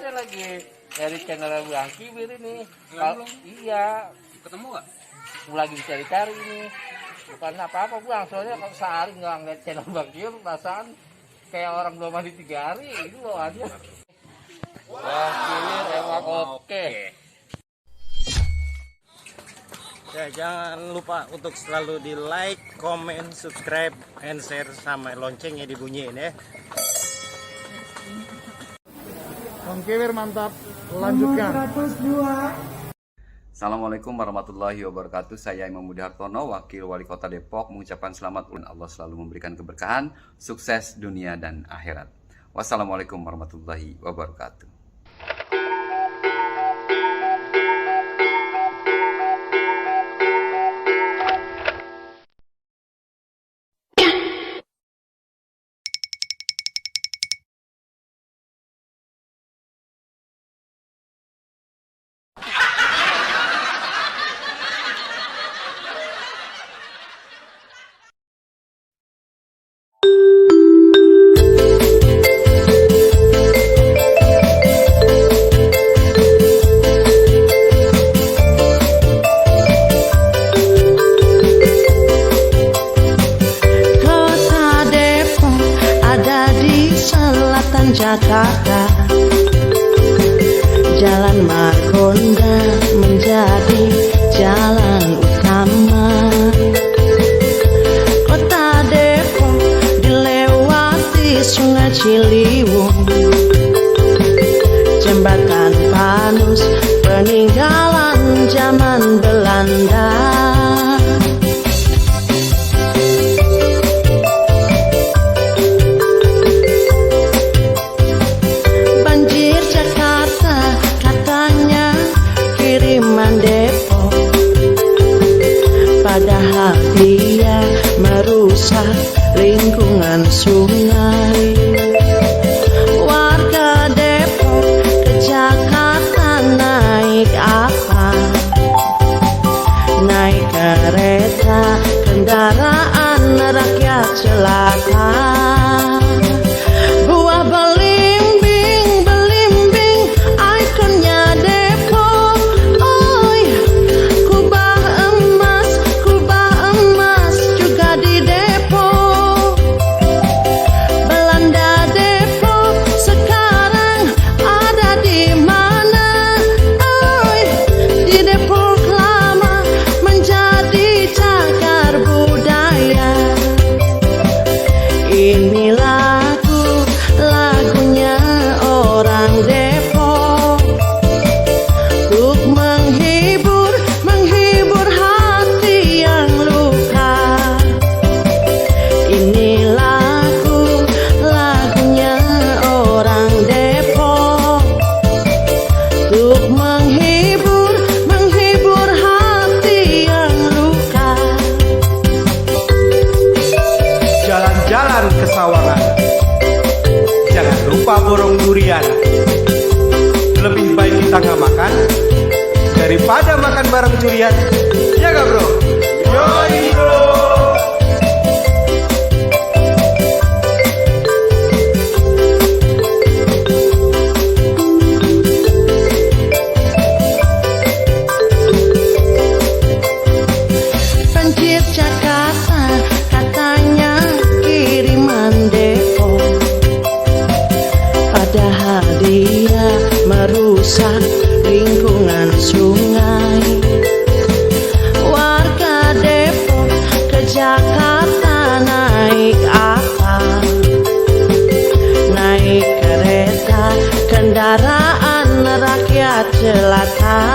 saya lagi dari channel Bang Kibir ini. Iya. Ketemu nggak? Lagi cari-cari ini. Bukan apa-apa Bang, soalnya kalau sehari nggak ngeliat channel Bang Kibir, perasaan kayak orang belum mandi 3 hari. Itu bawaannya. Bang Kibir emang oke. Ya, jangan lupa untuk selalu di like, comment, subscribe, and share, sama loncengnya dibunyiin ya. Bang Kibir mantap, lanjutkan. Assalamualaikum warahmatullahi wabarakatuh. Saya Imam Budi Hartono, Wakil Wali Kota Depok, mengucapkan selamat ulang Allah selalu memberikan keberkahan, sukses dunia dan akhirat. Wassalamualaikum warahmatullahi wabarakatuh. Jakarta, Jalan Margonda menjadi jalan utama. Kota Depok dilewati Sungai Ciliwung, Jembatan Panus peninggalan zaman Belanda. Padahal dia merusak lingkungan sungai. Warga Depok ke Jakarta naik apa? Naik kereta, kendaraan rakyat celaka. Buah belimbing, belimbing, ikonnya Depok. Oh ya, kubah emas juga di Depok. Belanda Depok sekarang ada di mana? Oh ya, di Depok lama menjadi cagar budaya. Ini lagunya orang Depok, untuk menghibur hati yang luka. Ini lagunya orang Depok, untuk menghibur hati yang luka. Jalan-jalan ke Sawangan, jangan lupa borong durian. Lebih baik kita nggak makan daripada makan bareng curian. Ya nggak bro? Yoi bro. Banjir Jakarta katanya kiriman Depok, padahal dia merusak lingkungan sungai. Warga Depok ke Jakarta naik apa? Naik kereta, kendaraan rakyat celaka.